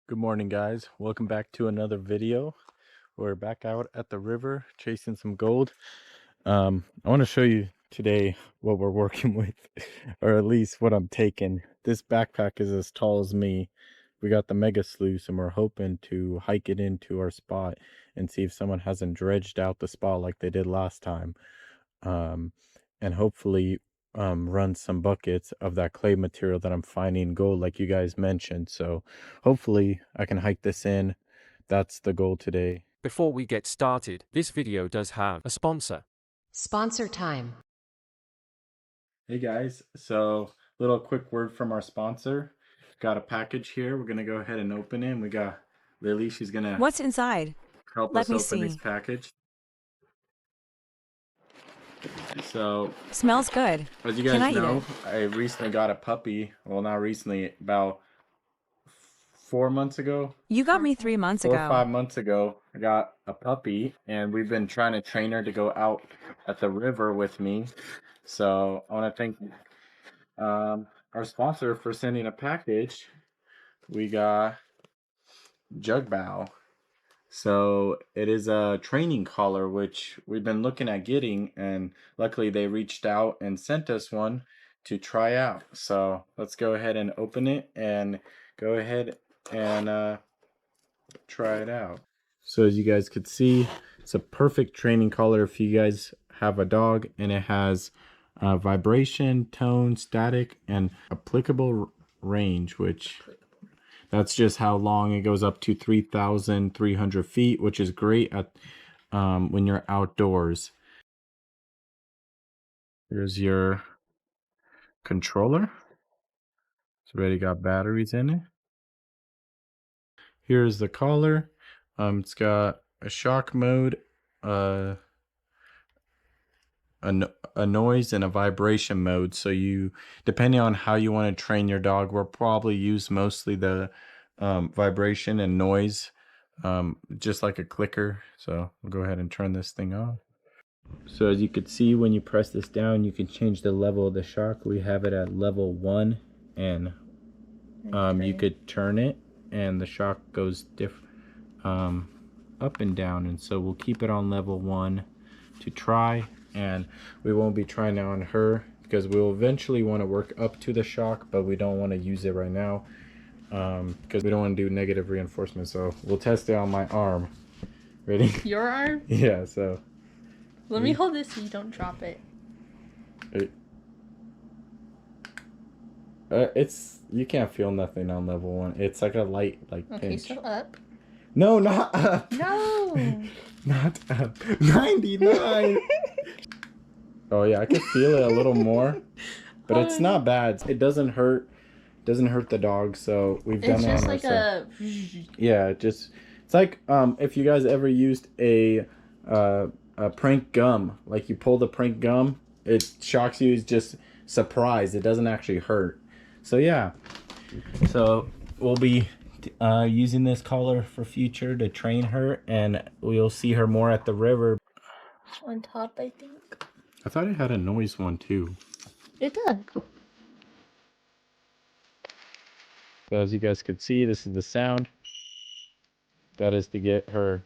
Good morning, guys. Welcome back to another video. We're back out at the river chasing some gold. I want to show you today what we're working with, or at least what I'm taking. This backpack is as tall as me. We got the mega sluice and we're hoping to hike it into our spot and see if someone hasn't dredged out the spot like they did last time. And hopefully run some buckets of that clay material that I'm finding gold like you guys mentioned. So hopefully I can hike this in. That's the goal today. Before we get started, this video does have a sponsor. Sponsor time. Hey guys, so little quick word from our sponsor. Got a package here. We're gonna go ahead and open it. We got Lily. She's gonna What's inside? help Let us me open this see. package. So Smells good. as you Can guys I eat know, it? I recently got a puppy. Well, not recently, about 4 months ago. You got me 3 months 4 or ago. 5 months ago, I got a puppy, and we've been trying to train her to go out at the river with me. So I want to thank our sponsor for sending a package. We got JUGBOW. So it is a training collar, which we've been looking at getting, and luckily they reached out and sent us one to try out. So let's go ahead and open it and go ahead and try it out. So as you guys could see, it's a perfect training collar if you guys have a dog, and it has vibration, tone, static, and applicable range, which that's just how long it goes, up to 3,300 feet, which is great at when you're outdoors. Here's your controller. It's already got batteries in it. Here's the collar. It's got a shock mode, a noise, and a vibration mode. So you, depending on how you want to train your dog, we'll probably use mostly the vibration and noise, just like a clicker. So we'll go ahead and turn this thing off. So as you could see, when you press this down, you can change the level of the shock. We have it at level 1, and you could turn it and the shock goes up and down, and so we'll keep it on level 1 to try, and we won't be trying it on her because we'll eventually want to work up to the shock, but we don't want to use it right now because we don't want to do negative reinforcement. So we'll test it on my arm. Ready? Your arm? Yeah, so Let me hold this so you don't drop it. It's, you can't feel nothing on level 1. It's like a light, like Okay, pinch. so up. No, not up. No. Not up. 99. Oh yeah, I can feel it a little more, but it's not bad. It doesn't hurt. Doesn't hurt the dog. So we've done It's it just on like ourselves. a. Yeah, it's like if you guys ever used a prank gum, like you pull the prank gum, it shocks you. It's just surprised. It doesn't actually hurt. So yeah, so we'll be using this collar for future to train her, and we'll see her more at the river. On top, I think. I thought it had a noise one too. It does. So as you guys could see, this is the sound. That is to get her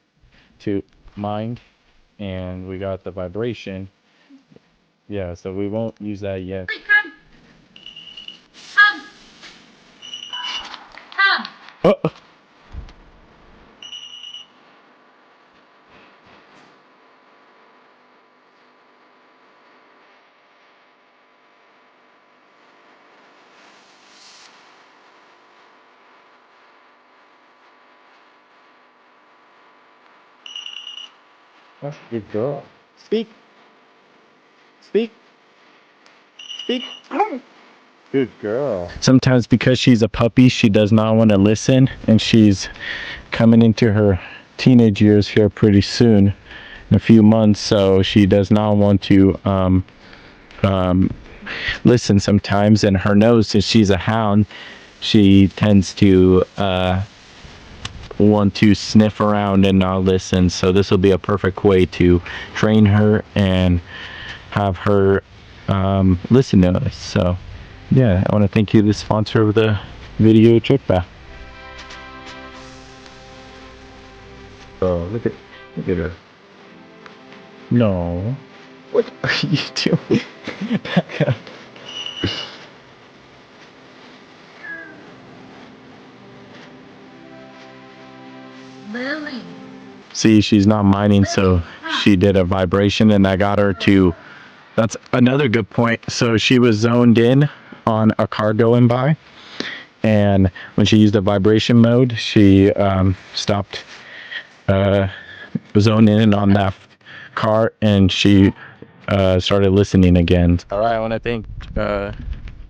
to mind, and we got the vibration. Yeah, so we won't use that yet. Oh. Good girl. Speak. Speak. Speak. Good girl. Sometimes because she's a puppy, she does not want to listen, and she's coming into her teenage years here pretty soon, in a few months, so she does not want to listen sometimes. And her nose, since she's a hound, she tends to want to sniff around and not listen. So this will be a perfect way to train her and have her listen to us. So yeah, I want to thank you, the sponsor of the video, JUGBOW. Oh, look at her. No. What are you doing? Back up. Lily. See, she's not mining, so she did a vibration, and I got her to. That's another good point. So she was zoned in on a car going by, and when she used the vibration mode, she stopped zoning in on that car, and she started listening again. All right, I want to thank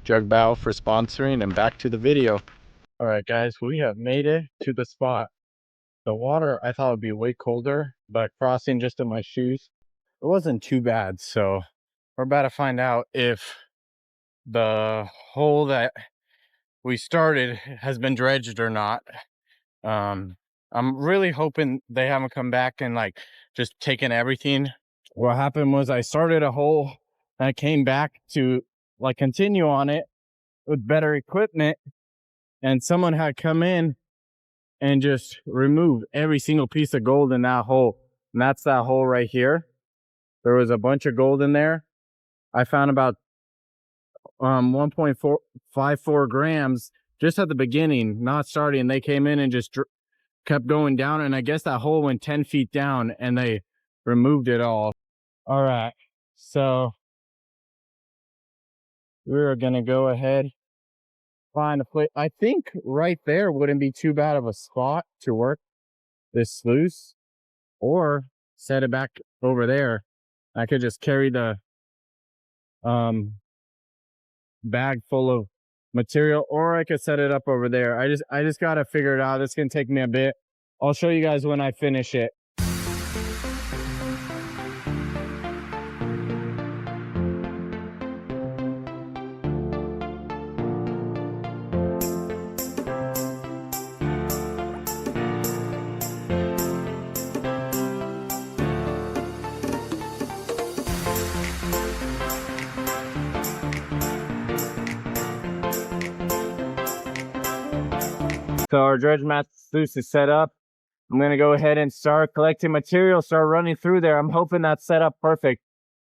JUGBOW for sponsoring, and back to the video. All right, guys, we have made it to the spot. The water I thought would be way colder, but crossing just in my shoes, it wasn't too bad. So we're about to find out if the hole that we started has been dredged or not. I'm really hoping they haven't come back and like just taken everything. What happened was I started a hole and I came back to like continue on it with better equipment, and someone had come in and just remove every single piece of gold in that hole. And that's that hole right here. There was a bunch of gold in there. I found about 1.54 grams just at the beginning, not starting. They came in and just kept going down, and I guess that hole went 10 feet down and they removed it all. All right, so we're gonna go ahead, find a place. I think right there wouldn't be too bad of a spot to work this sluice, or set it back over there. I could just carry the bag full of material, or I could set it up over there. I just gotta figure it out. It's gonna take me a bit. I'll show you guys when I finish it. So our dredge mat sluice is set up. I'm gonna go ahead and start collecting material, start running through there. I'm hoping that's set up perfect.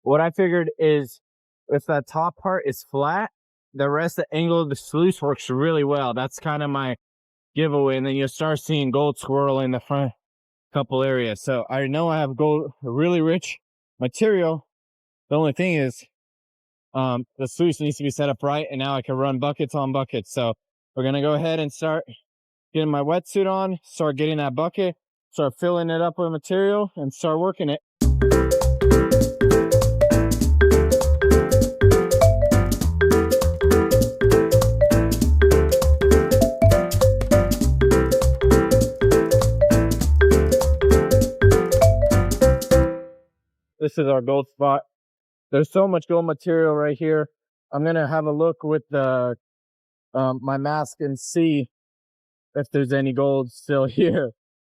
What I figured is if that top part is flat, the rest of the angle of the sluice works really well. That's kind of my giveaway. And then you'll start seeing gold swirl in the front couple areas. So I know I have gold, really rich material. The only thing is the sluice needs to be set up right, and now I can run buckets on buckets. So we're gonna go ahead and start getting my wetsuit on, start getting that bucket, start filling it up with material, and start working it. This is our gold spot. There's so much gold material right here. I'm gonna have a look with the my mask and see if there's any gold still here.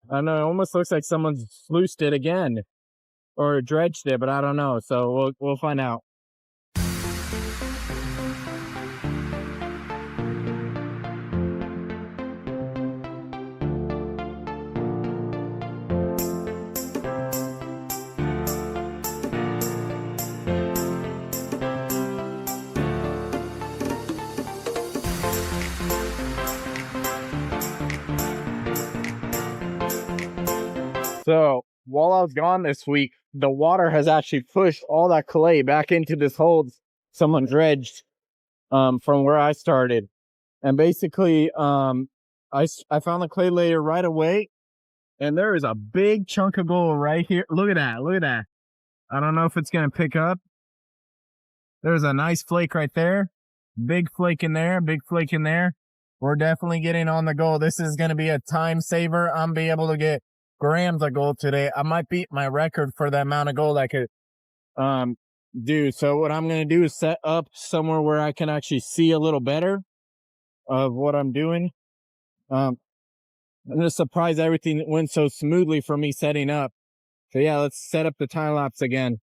I know it almost looks like someone's sluiced it again or dredged it, but I don't know. So we'll find out. So while I was gone this week, the water has actually pushed all that clay back into this hole someone dredged from where I started. And basically, I found the clay layer right away, and there is a big chunk of gold right here. Look at that. Look at that. I don't know if it's going to pick up. There's a nice flake right there. Big flake in there. Big flake in there. We're definitely getting on the gold. This is going to be a time saver. I'm be able to get grams of gold today. I might beat my record for the amount of gold I could do. So what I'm going to do is set up somewhere where I can actually see a little better of what I'm doing. I'm just surprised everything went so smoothly for me setting up. So yeah, let's set up the time lapse again.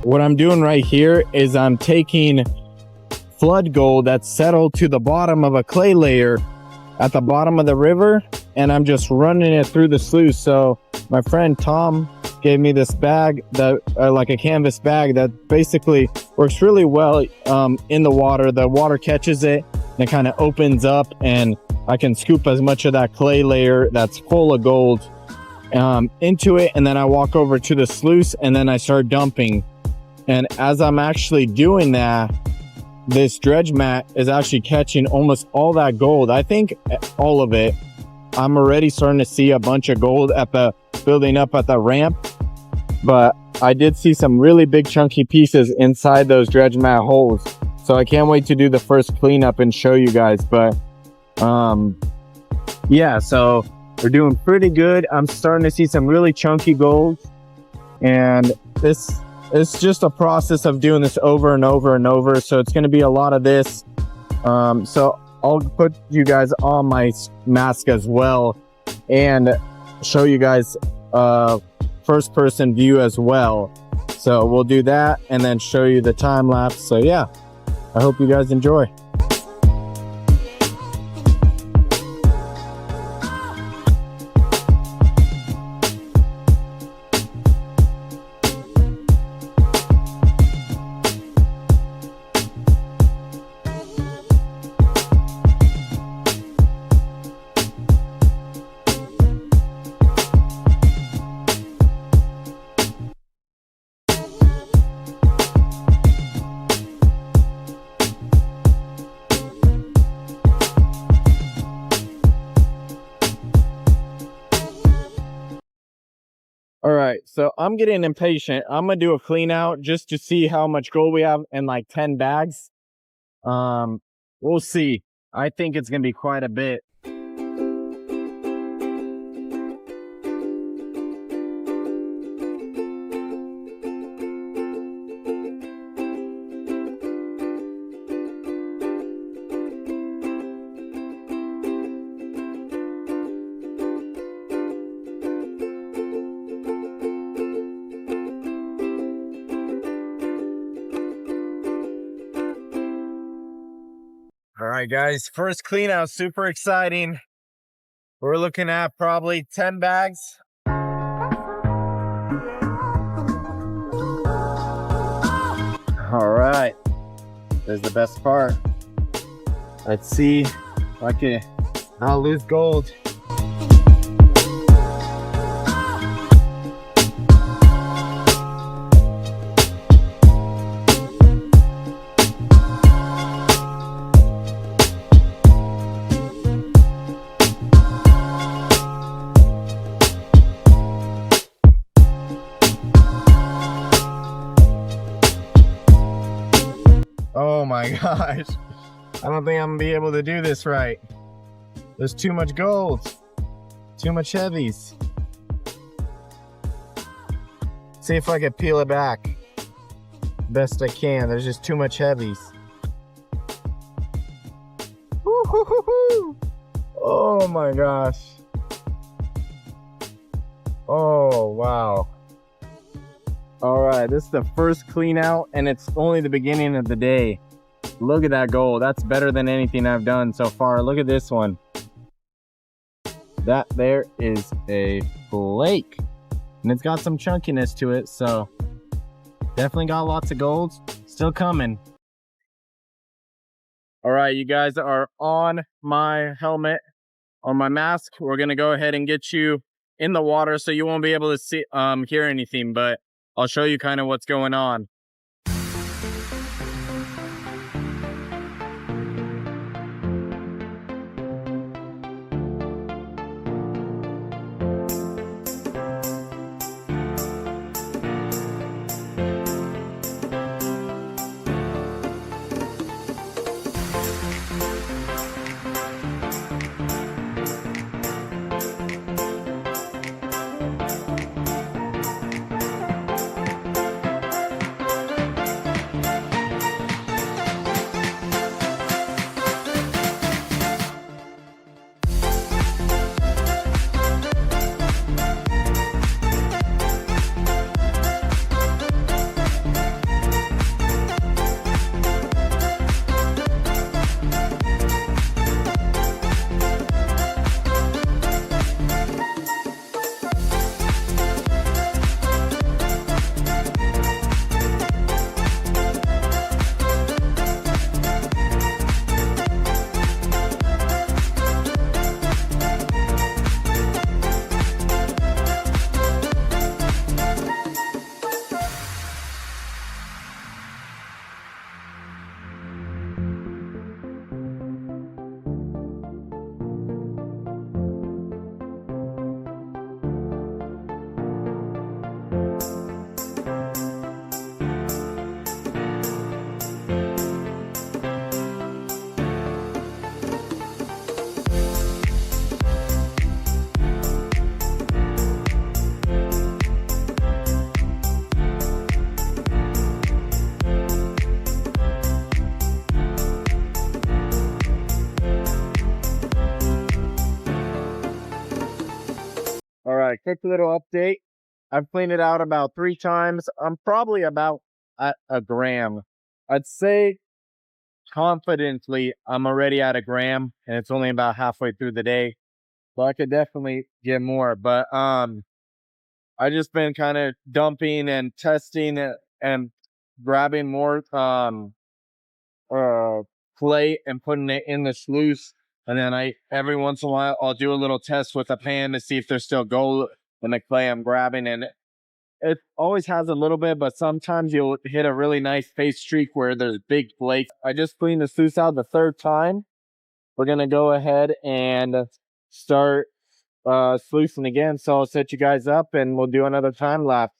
What I'm doing right here is I'm taking flood gold that's settled to the bottom of a clay layer at the bottom of the river, and I'm just running it through the sluice. So my friend Tom gave me this bag that like a canvas bag that basically works really well in the water. The water catches it and it kind of opens up, and I can scoop as much of that clay layer that's full of gold into it, and then I walk over to the sluice and then I start dumping. And as I'm actually doing that, this dredge mat is actually catching almost all that gold. I think all of it. I'm already starting to see a bunch of gold at the building up at the ramp, but I did see some really big chunky pieces inside those dredge mat holes. So I can't wait to do the first cleanup and show you guys. But yeah, so we're doing pretty good. I'm starting to see some really chunky gold, and it's just a process of doing this over and over and over. So it's going to be a lot of this. So I'll put you guys on my mask as well and show you guys first person view as well. So we'll do that and then show you the time lapse. So yeah, I hope you guys enjoy. All right, so I'm getting impatient. I'm gonna do a clean out just to see how much gold we have in like 10 bags. We'll see. I think it's gonna be quite a bit. All right, guys, first clean out, super exciting. We're looking at probably 10 bags. All right, there's the best part. Let's see if I can not lose gold. Oh my gosh, I don't think I'm gonna be able to do this right. There's too much gold, too much heavies. See if I can peel it back best I can. There's just too much heavies. Woo-hoo-hoo-hoo. Oh my gosh. Oh wow. All right, this is the first clean out, and it's only the beginning of the day. Look at that gold. That's better than anything I've done so far. Look at this one. That there is a flake, and it's got some chunkiness to it, so definitely got lots of gold. Still coming. All right, you guys are on my helmet, on my mask. We're gonna go ahead and get you in the water so you won't be able to see, hear anything, but I'll show you kind of what's going on. quick little update. I've cleaned it out about 3 times. I'm probably about at a gram. I'd say confidently I'm already at a gram, and it's only about halfway through the day. So I could definitely get more. But I just been kind of dumping and testing it and grabbing more clay and putting it in the sluice. And then every once in a while I'll do a little test with a pan to see if there's still gold in the clay I'm grabbing. And it always has a little bit, but sometimes you'll hit a really nice face streak where there's big flakes. I just cleaned the sluice out the 3rd time. We're gonna go ahead and start sluicing again. So I'll set you guys up and we'll do another time lapse.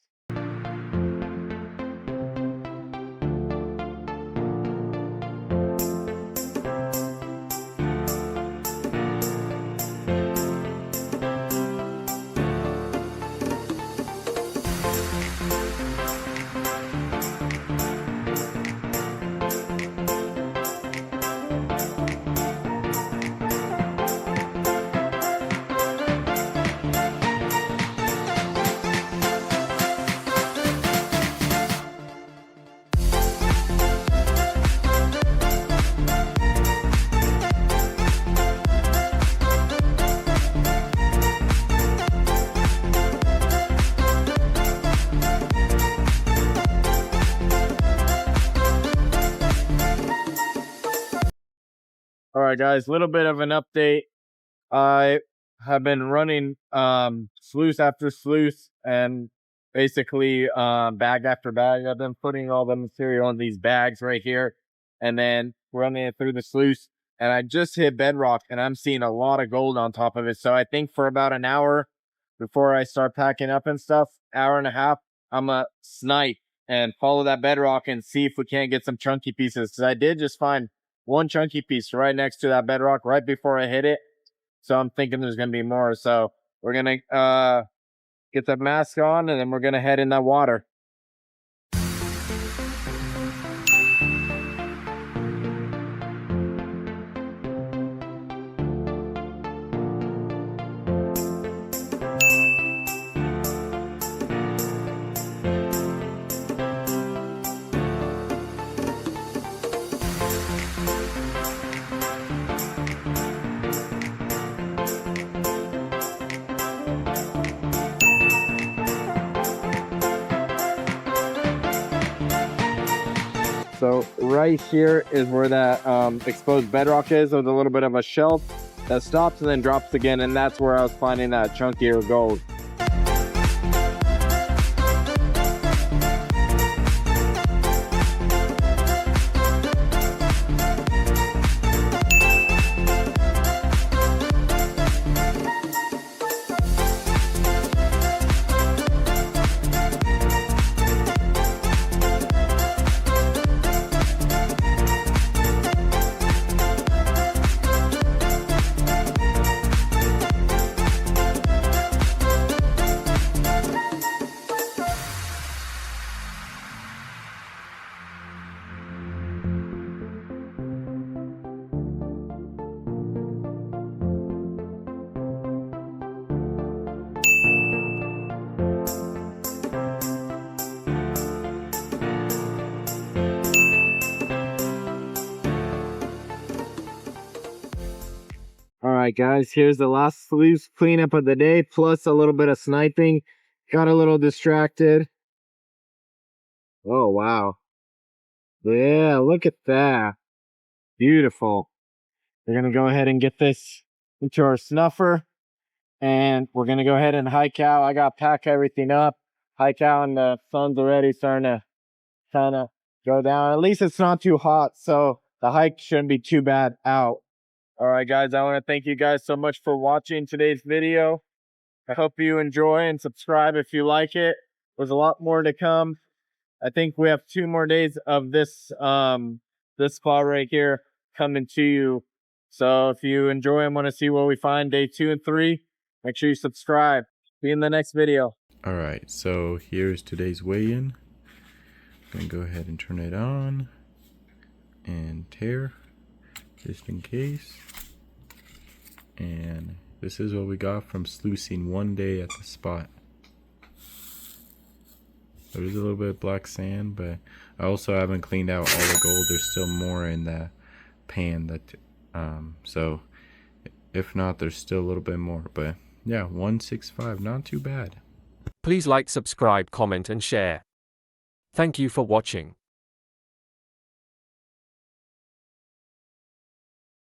All right, guys, a little bit of an update. I have been running sluice after sluice and basically bag after bag. I've been putting all the material in these bags right here and then running it through the sluice. And I just hit bedrock and I'm seeing a lot of gold on top of it. So I think for about an hour before I start packing up and stuff, hour and a half, I'm gonna snipe and follow that bedrock and see if we can't get some chunky pieces. Because I did just find one chunky piece right next to that bedrock right before I hit it. So I'm thinking there's gonna be more. So we're gonna get the mask on and then we're gonna head in that water. So right here is where that exposed bedrock is with a little bit of a shelf that stops and then drops again, and that's where I was finding that chunkier gold. Alright guys, here's the last sluice cleanup of the day, plus a little bit of sniping. Got a little distracted. Oh wow. Yeah, look at that. Beautiful. We're gonna go ahead and get this into our snuffer. And we're gonna go ahead and hike out. I gotta pack everything up. Hike out and the sun's already starting to kind of go down. At least it's not too hot, so the hike shouldn't be too bad out. All right, guys, I want to thank you guys so much for watching today's video. I hope you enjoy and subscribe if you like it. There's a lot more to come. I think we have 2 more days of this this claw right here coming to you. So if you enjoy and want to see what we find day 2 and 3, make sure you subscribe. See you in the next video. All right, so here's today's weigh-in. I'm gonna go ahead and turn it on and tear just in case. And this is what we got from sluicing one day at the spot. There's a little bit of black sand, but I also haven't cleaned out all the gold. There's still more in the pan that so if not, there's still a little bit more. But yeah, 165, not too bad. Please like, subscribe, comment and share. Thank you for watching.